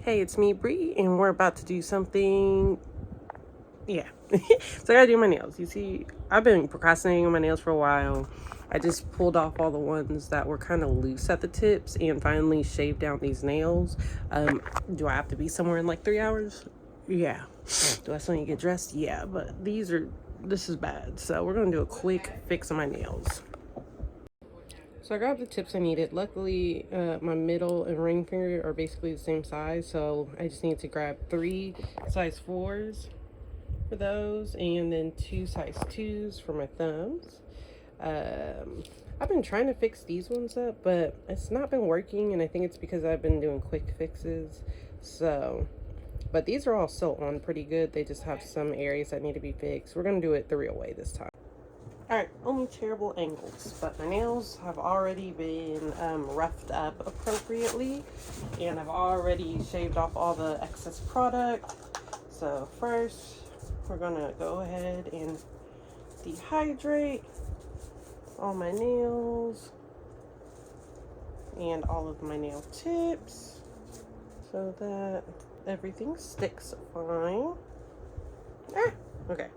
Hey, it's me, Bree, and we're about to do something. Yeah. So I gotta do my nails. You see, I've been procrastinating on my nails for a while. I just pulled off all the ones that were kind of loose at the tips and finally shaved down these nails. Do I have to be somewhere in like 3 hours? Yeah. Do I still need to get dressed? Yeah, but this is bad. So we're gonna do a quick fix on my nails. So I grabbed the tips I needed. Luckily, my middle and ring finger are basically the same size, so I just need to grab 3 size 4s for those, and then 2 size 2s for my thumbs. I've been trying to fix these ones up, but it's not been working, and I think it's because I've been doing quick fixes. So, but these are all still on pretty good. They just have some areas that need to be fixed. We're gonna do it the real way this time. Alright, only terrible angles, but my nails have already been roughed up appropriately, and I've already shaved off all the excess product. So first, we're gonna go ahead and dehydrate all my nails and all of my nail tips so that everything sticks fine. Okay.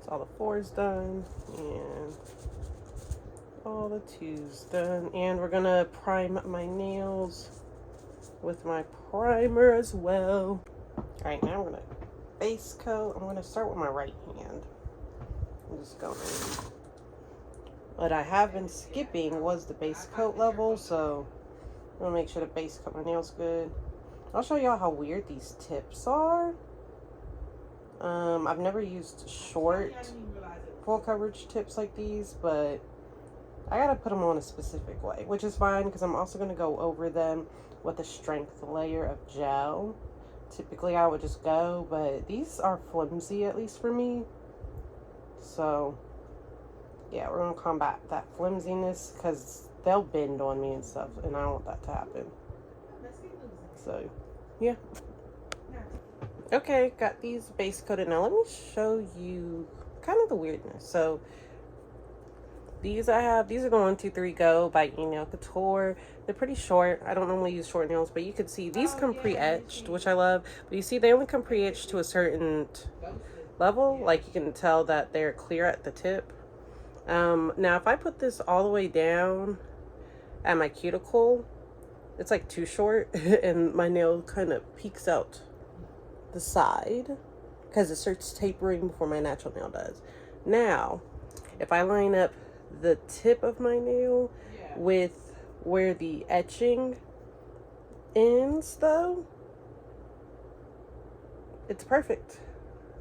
So all the 4s done and all the 2s done, and we're gonna prime my nails with my primer as well. All right, now I'm gonna base coat. I'm gonna start with my right hand. I'm just going. What I have been skipping was the base coat level, so I'm gonna make sure to base coat my nails good. I'll show y'all how weird these tips are. I've never used short full coverage tips like these, but I gotta put them on a specific way, which is fine because I'm also gonna go over them with a strength layer of gel. Typically I would just go, but these are flimsy, at least for me. So yeah, we're gonna combat that flimsiness because they'll bend on me and stuff, and I don't want that to happen. So yeah. Okay, got these base coated. Now let me show you kind of the weirdness. So these are the 123 Go by Nail Couture. They're pretty short. I don't normally use short nails, but you can see these come pre-etched, which I love. But you see they only come pre-etched to a certain level. Like you can tell that they're clear at the tip. Now if I put this all the way down at my cuticle, it's like too short and my nail kind of peeks out the side because it starts tapering before my natural nail does. Now, if I line up the tip of my nail with where the etching ends, though, it's perfect.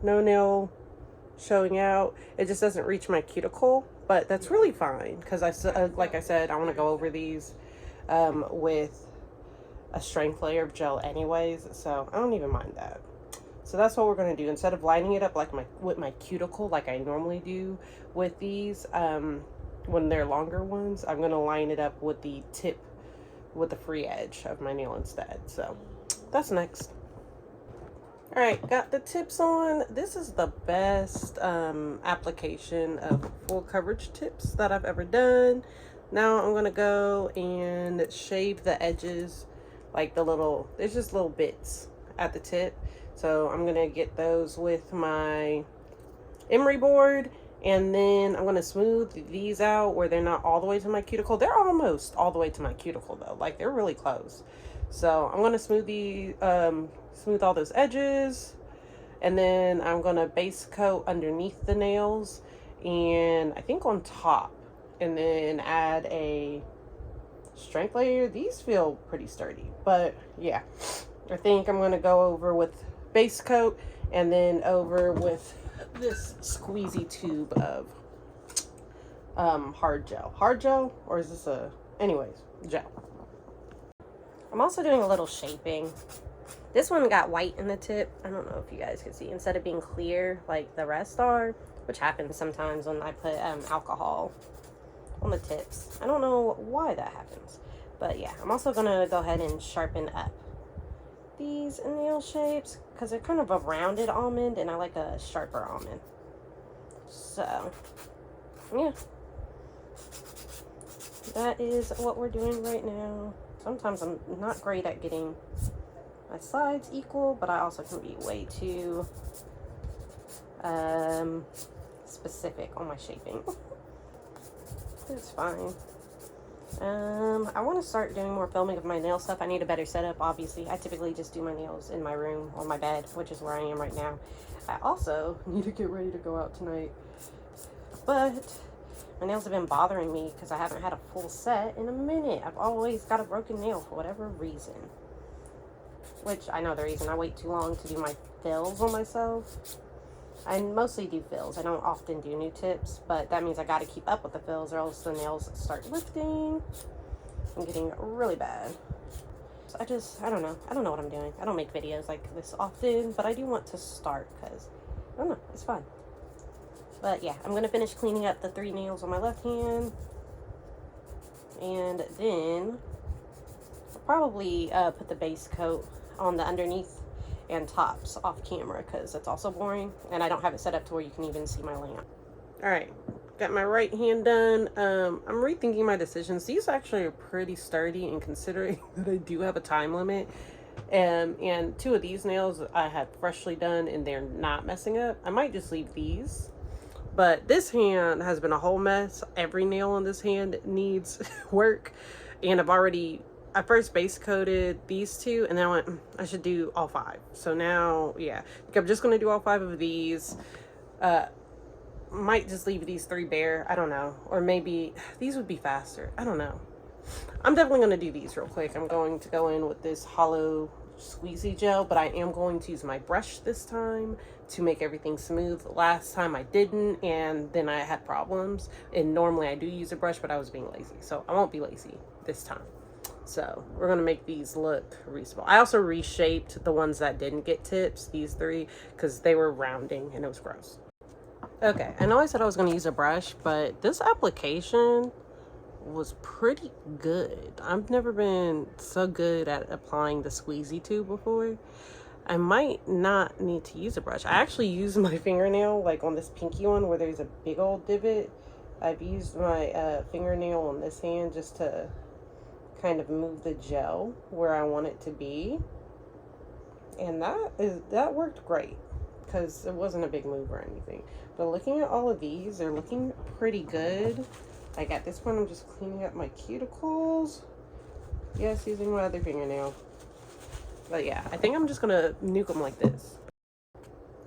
No nail showing out. It just doesn't reach my cuticle, but that's really fine because like I said, I want to go over these with a strength layer of gel anyways, so I don't even mind that. So that's what we're going to do. Instead of lining it up like with my cuticle like I normally do with these when they're longer ones, I'm going to line it up with the tip, with the free edge of my nail instead. So that's next. All right, got the tips on. This is the best application of full coverage tips that I've ever done. Now I'm going to go and shave the edges, like there's just little bits at the tip. So I'm going to get those with my emery board, and then I'm going to smooth these out where they're not all the way to my cuticle. They're almost all the way to my cuticle though. Like they're really close. So I'm going to smooth all those edges, and then I'm going to base coat underneath the nails and I think on top, and then add a strength layer. These feel pretty sturdy, but yeah, I think I'm going to go over with base coat and then over with this squeezy tube of hard gel, or is this anyways, gel. I'm also doing a little shaping. This one got white in the tip. I don't know if you guys can see, instead of being clear like the rest are, which happens sometimes when I put alcohol on the tips. I don't know why that happens, but yeah, I'm also gonna go ahead and sharpen up these nail shapes because they're kind of a rounded almond and I like a sharper almond. So yeah, that is what we're doing right now. Sometimes I'm not great at getting my sides equal, but I also can be way too specific on my shaping. It's fine. I want to start doing more filming of my nail stuff. I need a better setup, obviously. I typically just do my nails in my room on my bed, which is where I am right now. I also need to get ready to go out tonight. But my nails have been bothering me because I haven't had a full set in a minute. I've always got a broken nail for whatever reason. Which, I know the reason. I wait too long to do my fills on myself. I mostly do fills. I don't often do new tips, but that means I got to keep up with the fills or else the nails start lifting and getting really bad. So I don't know. I don't know what I'm doing. I don't make videos like this often, but I do want to start because, I don't know, it's fun. But yeah, I'm going to finish cleaning up the 3 nails on my left hand. And then I'll probably put the base coat on the underneath and tops off camera because that's also boring. And I don't have it set up to where you can even see my lamp. Alright, got my right hand done. I'm rethinking my decisions. These actually are pretty sturdy, and considering that I do have a time limit. And 2 of these nails I had freshly done and they're not messing up. I might just leave these. But this hand has been a whole mess. Every nail on this hand needs work. And I first base coated these 2, and then I went, I should do all 5. So now, yeah, I think I'm just going to do all 5 of these. Might just leave these 3 bare. I don't know. Or maybe these would be faster. I don't know. I'm definitely going to do these real quick. I'm going to go in with this hollow squeezy gel, but I am going to use my brush this time to make everything smooth. Last time I didn't, and then I had problems. And normally I do use a brush, but I was being lazy. So I won't be lazy this time. So we're going to make these look reasonable. I also reshaped the ones that didn't get tips, these 3, because they were rounding and it was gross. Okay, I know I said I was going to use a brush, but this application was pretty good. I've never been so good at applying the squeezy tube before. I might not need to use a brush. I actually use my fingernail, like on this pinky one where there's a big old divot. I've used my fingernail on this hand just to kind of move the gel where I want it to be, and that worked great because it wasn't a big move or anything. But looking at all of these, they're looking pretty good. Like at this point, I'm just cleaning up my cuticles. Yes, using my other fingernail. But yeah, I think I'm just gonna nuke them like this.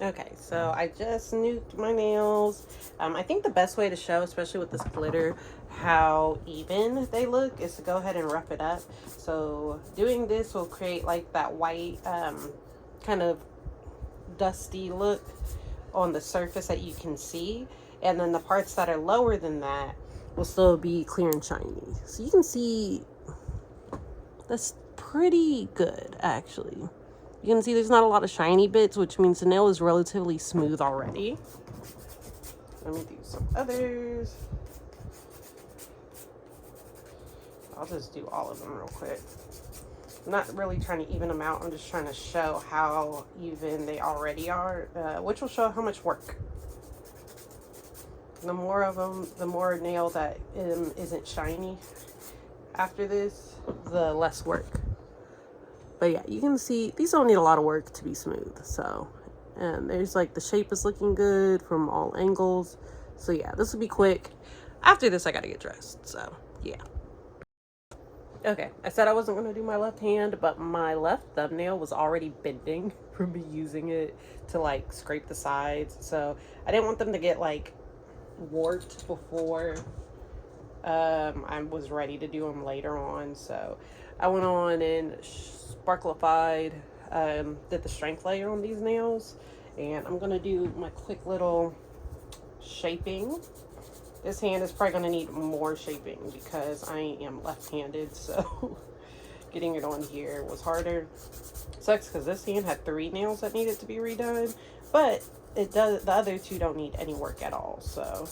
Okay, so I just nuked my nails. I think the best way to show, especially with this glitter, how even they look is to go ahead and rough it up. So doing this will create like that white kind of dusty look on the surface that you can see. And then the parts that are lower than that will still be clear and shiny. So you can see that's pretty good, actually. You can see there's not a lot of shiny bits, which means the nail is relatively smooth already. Let me do some others. I'll just do all of them real quick. I'm not really trying to even them out. I'm just trying to show how even they already are, which will show how much work. The more of them, the more nail that isn't shiny after this, the less work. But yeah, you can see these don't need a lot of work to be smooth. So, and there's like the shape is looking good from all angles. So yeah, this will be quick. After this, I gotta get dressed. So yeah. Okay, I said I wasn't gonna do my left hand, but my left thumbnail was already bending from me using it to like scrape the sides. So I didn't want them to get like warped before I was ready to do them later on. So I went on and sparklified, did the strength layer on these nails, and I'm gonna do my quick little shaping. This hand is probably gonna need more shaping because I am left-handed, so getting it on here was harder. Sucks because this hand had 3 nails that needed to be redone, but it does. The other 2 don't need any work at all, so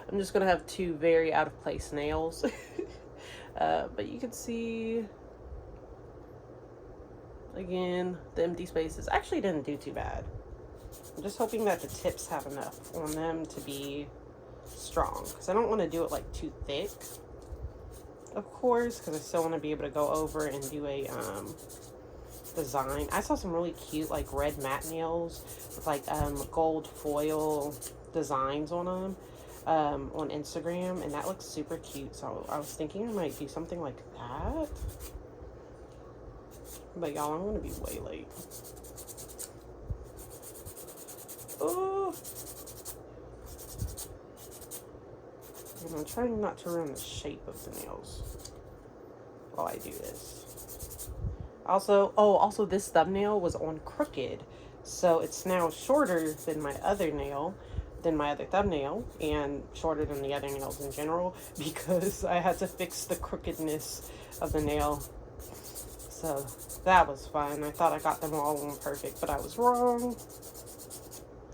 I'm just gonna have 2 very out of place nails. But you can see again the empty spaces actually didn't do too bad. I'm just hoping that the tips have enough on them to be strong, because I don't want to do it like too thick, of course, because I still want to be able to go over and do a design. I saw some really cute like red matte nails with like gold foil designs on them on Instagram, and that looks super cute. So I was thinking I might do something like that. But y'all, I'm gonna be way late. Oh, and I'm trying not to ruin the shape of the nails while I do this. Also this thumbnail was on crooked, so it's now shorter than my other nail, than my other thumbnail, and shorter than the other nails in general, because I had to fix the crookedness of the nail. So that was fun. I thought I got them all on perfect, but I was wrong.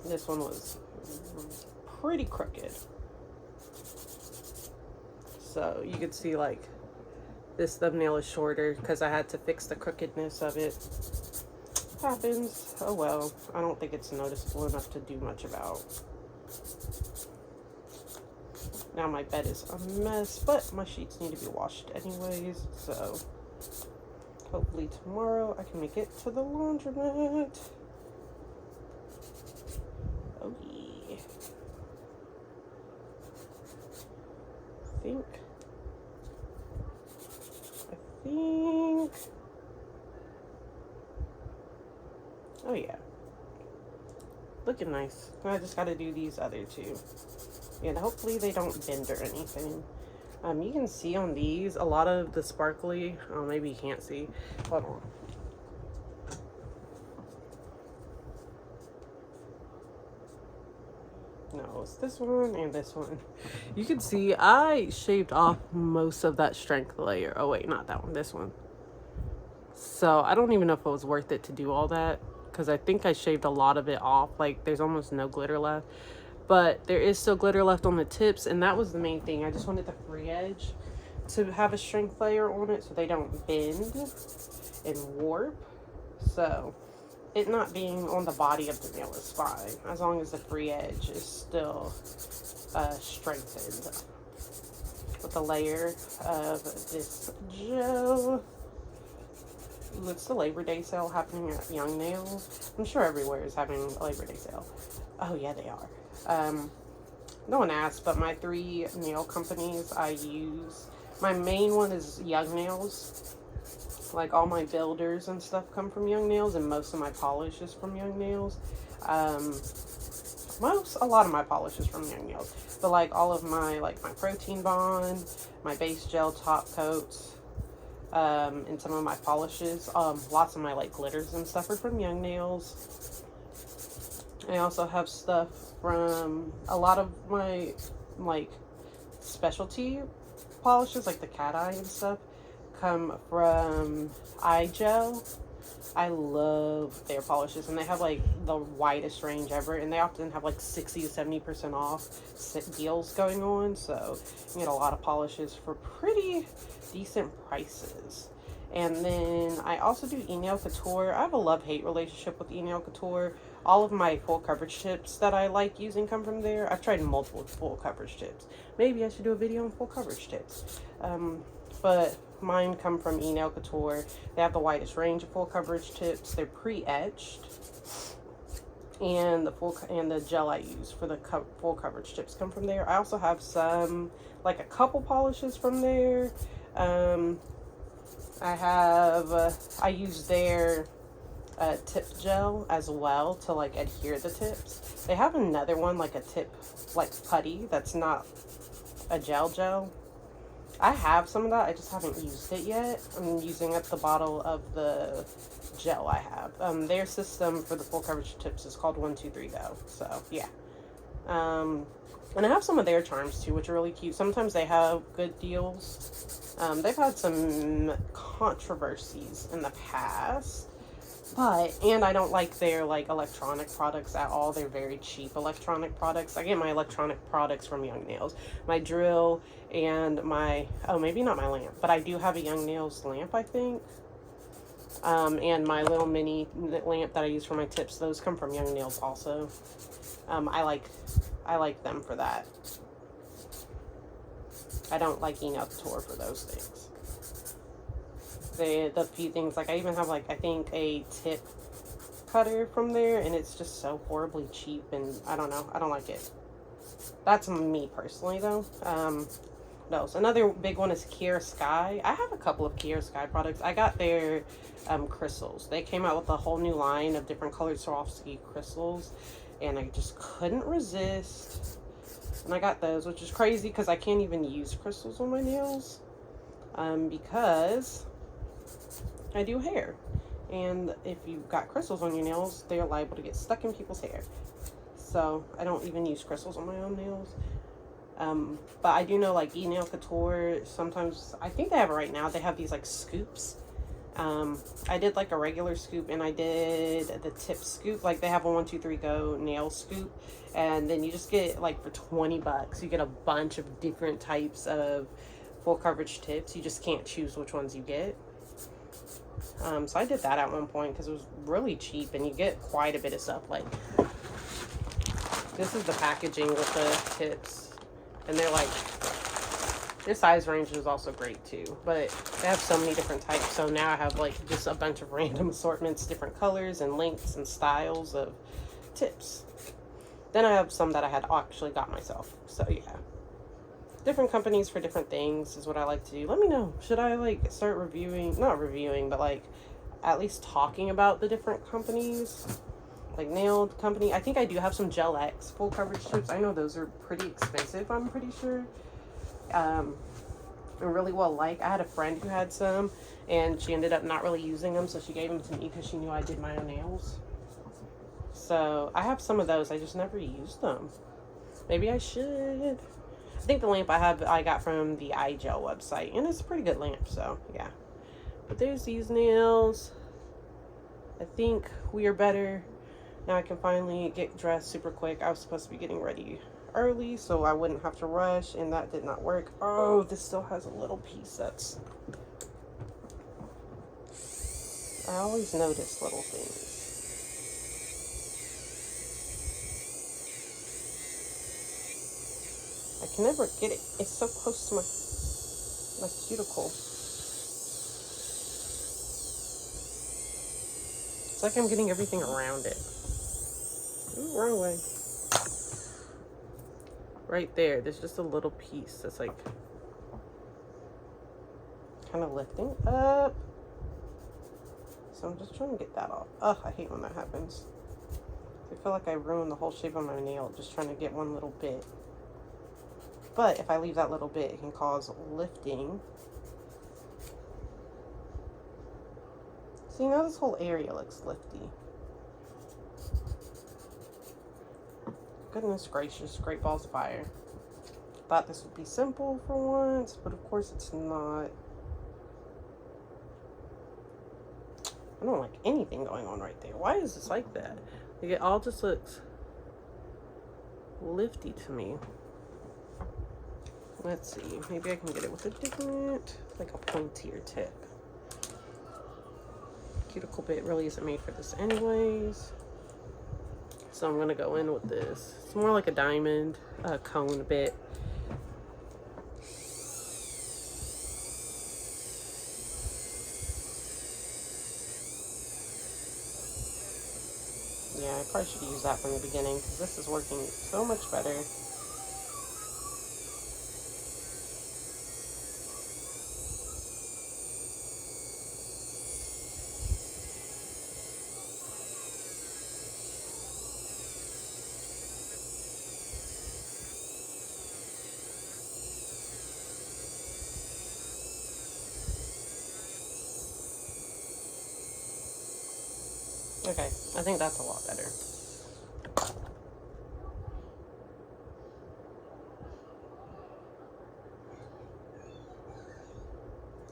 This one was pretty crooked. So you could see like this thumbnail is shorter because I had to fix the crookedness of it. Happens. Oh well. I don't think it's noticeable enough to do much about. Now my bed is a mess, but my sheets need to be washed anyways, so hopefully tomorrow I can make it to the laundromat. Oh yeah. I think. Oh yeah. Looking nice. I just gotta do these other two. And hopefully they don't bend or anything. You can see on these a lot of the sparkly. Oh, maybe you can't see. Hold on. No, it's this one and this one. You can see I shaved off most of that strength layer. Oh wait, not that one, this one. So I don't even know if it was worth it to do all that, because I think I shaved a lot of it off. Like there's almost no glitter left, but there is still glitter left on the tips, and that was the main thing. I just wanted the free edge to have a strength layer on it so they don't bend and warp. So it not being on the body of the nail is fine, as long as the free edge is still strengthened with a layer of this gel. Ooh, it's the Labor Day sale happening at Young Nails. I'm sure everywhere is having a Labor Day sale. Oh yeah, they are. No one asked, but my 3 nail companies I use, my main one is Young Nails. Like all my builders and stuff come from Young Nails, and most of my polish is from Young Nails. A lot of my polish is from Young Nails, but like all of my, like my protein bond, my base gel top coats, and some of my polishes, lots of my like glitters and stuff are from Young Nails. I also have stuff from a lot of my like specialty polishes, like the cat eye and stuff, come from Eye Gel. I love their polishes, and they have like the widest range ever, and they often have like 60 to 70% off deals going on, so you get a lot of polishes for pretty decent prices. And then I also do E-Nail Couture. I have a love-hate relationship with E-Nail Couture. All of my full coverage tips that I like using come from there. I've tried multiple full coverage tips. Maybe I should do a video on full coverage tips. But mine come from E-Nail Couture. They have the widest range of full coverage tips. They're pre-etched, and the gel I use for the full coverage tips come from there. I also have some, like a couple polishes from there. I use their tip gel as well to like adhere the tips. They have another one, like a tip like putty, that's not a gel. I have some of that, I just haven't used it yet. I'm using up the bottle of the gel I have. Their system for the full coverage tips is called 1, 2, 3 Go. So yeah. And I have some of their charms too, which are really cute. Sometimes they have good deals. They've had some controversies in the past, and I don't like their like electronic products at all. They're very cheap electronic products. I get my electronic products from Young Nails. My drill and my, oh, maybe not my lamp, but I do have a Young Nails lamp, I think. And my little mini lamp that I use for my tips, those come from Young Nails also. I like them for that. I don't like E-Nail Couture for those things. The few things, like I even have like, I think a tip cutter from there, and it's just so horribly cheap, and I don't know, I don't like it. That's me personally though. No, so another big one is Kier Sky. I have a couple of Kier Sky products. I got their crystals. They came out with a whole new line of different colored Swarovski crystals, and I just couldn't resist. And I got those, which is crazy because I can't even use crystals on my nails because I do hair. And if you've got crystals on your nails, they're liable to get stuck in people's hair. So I don't even use crystals on my own nails. But I do know like E-Nail Couture, sometimes, I think they have it right now, they have these like scoops. I did like a regular scoop, and I did the tip scoop. Like they have a 1, 2, 3 go nail scoop, and then you just get like for 20 bucks, you get a bunch of different types of full coverage tips. You just can't choose which ones you get. So I did that at one point because it was really cheap, and you get quite a bit of stuff. Like this is the packaging with the tips, and they're like, their size range is also great too, but they have so many different types. So now I have like just a bunch of random assortments, different colors and lengths and styles of tips. Then I have some that I had actually got myself. So yeah, different companies for different things is what I like to do. Let me know, should I like start reviewing, not reviewing, but like at least talking about the different companies, like nail company. I think I do have some Gel X full coverage tips. I know those are pretty expensive, I'm pretty sure. And really well liked. I had a friend who had some, and she ended up not really using them, so she gave them to me because she knew I did my own nails. So I have some of those. I just never used them. Maybe I should. I think the lamp I got from the iGel website, and it's a pretty good lamp, so yeah. But there's these nails. I think we are better. Now I can finally get dressed super quick. I was supposed to be getting ready early so I wouldn't have to rush, and that did not work. Oh, this still has a little piece that's, I always notice little things. I can never get it. It's so close to my cuticle. It's like I'm getting everything around it. Ooh, wrong way. Right there, there's just a little piece that's like kind of lifting up. So I'm just trying to get that off. Ugh, I hate when that happens. I feel like I ruined the whole shape of my nail just trying to get one little bit. But if I leave that little bit, it can cause lifting. See, now this whole area looks lifty. Goodness gracious, great balls of fire. Thought this would be simple for once, but of course it's not. I don't like anything going on right there. Why is this like that? Like, it all just looks lifty to me. Let's see, maybe I can get it with a different, like a pointier tip. Cuticle bit really isn't made for this anyways. So I'm gonna go in with this. It's more like a diamond cone bit. Yeah, I probably should use that from the beginning because this is working so much better. Okay, I think that's a lot better.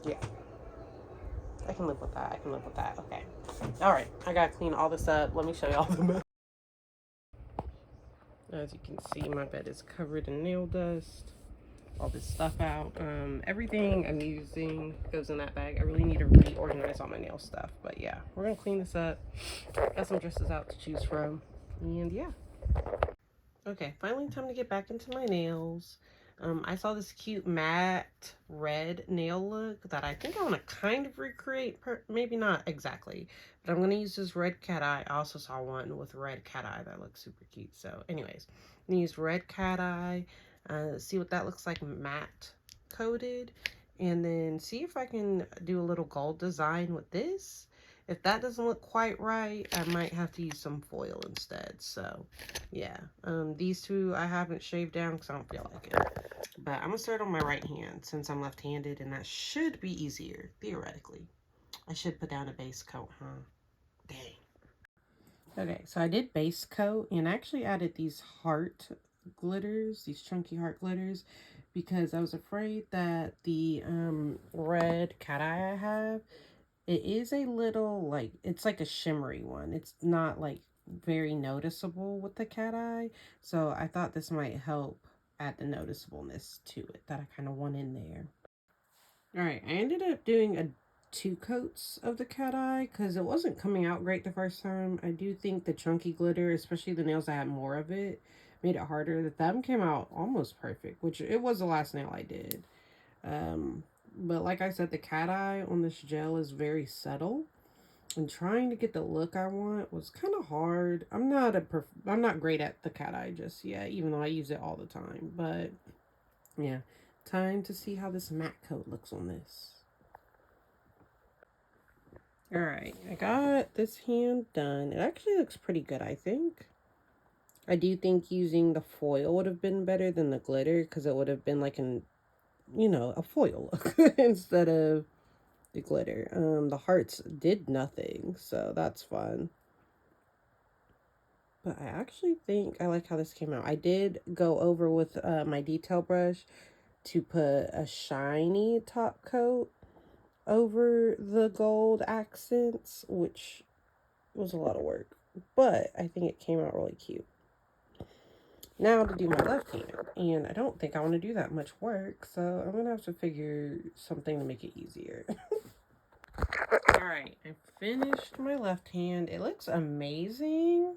Yeah. I can live with that. I can live with that. Okay. Alright, I gotta clean all this up. Let me show you all the mess. As you can see, my bed is covered in nail dust. All this stuff out. Everything I'm using goes in that bag. I really need to reorganize all my nail stuff. But yeah, we're gonna clean this up. Got some dresses out to choose from. And yeah. Okay, finally time to get back into my nails. I saw this cute matte red nail look that I think I want to kind of recreate. Maybe not exactly, but I'm going to use this red cat eye. I also saw one with red cat eye that looks super cute. So anyways, I'm going to use red cat eye, see what that looks like matte coated, and then see if I can do a little gold design with this. If that doesn't look quite right, I might have to use some foil instead. So yeah, these two I haven't shaved down because I don't feel like it. But I'm going to start on my right hand since I'm left-handed, and that should be easier, theoretically. I should put down a base coat, huh? Dang. Okay, so I did base coat, and I actually added these heart glitters, these chunky heart glitters, because I was afraid that the red cat eye I have, it is a little, like, it's like a shimmery one. It's not, like, very noticeable with the cat eye, so I thought this might help add the noticeableness to it that I kind of want in there. All right, I ended up doing 2 coats of the cat eye because it wasn't coming out great the first time. I do think the chunky glitter, especially the nails that had more of it, made it harder. The thumb came out almost perfect, which it was the last nail I did. But like I said, the cat eye on this gel is very subtle. And trying to get the look I want was kind of hard. I'm not great at the cat eye just yet, even though I use it all the time. But yeah, time to see how this matte coat looks on this. All right, I got this hand done. It actually looks pretty good, I think. I do think using the foil would have been better than the glitter because it would have been like a foil look instead of the glitter. The hearts did nothing, so that's fun. But I actually think I like how this came out. I did go over with my detail brush to put a shiny top coat over the gold accents, which was a lot of work. But I think it came out really cute. Now to do my left hand. And I don't think I want to do that much work, so I'm going to have to figure something to make it easier. Alright, I finished my left hand. It looks amazing.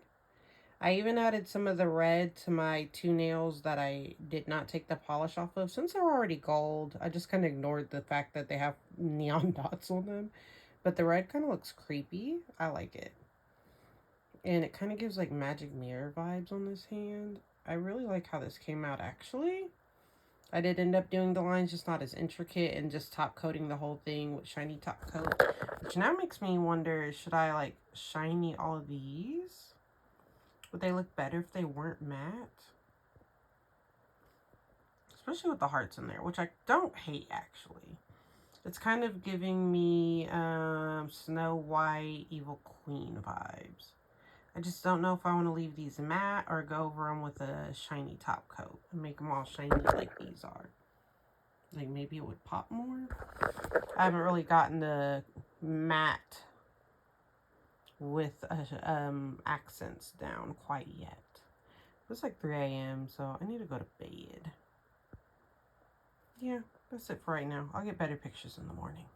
I even added some of the red to my 2 nails that I did not take the polish off of. Since they're already gold, I just kind of ignored the fact that they have neon dots on them. But the red kind of looks creepy. I like it. And it kind of gives like magic mirror vibes on this hand. I really like how this came out actually. I did end up doing the lines, just not as intricate, and just top coating the whole thing with shiny top coat. Which now makes me wonder, should I like shiny all of these? Would they look better if they weren't matte? Especially with the hearts in there, which I don't hate actually. It's kind of giving me Snow White Evil Queen vibes. I just don't know if I want to leave these matte or go over them with a shiny top coat and make them all shiny like these are. Like maybe it would pop more. I haven't really gotten the matte with accents down quite yet. It's like 3 a.m. so I need to go to bed. Yeah, that's it for right now. I'll get better pictures in the morning.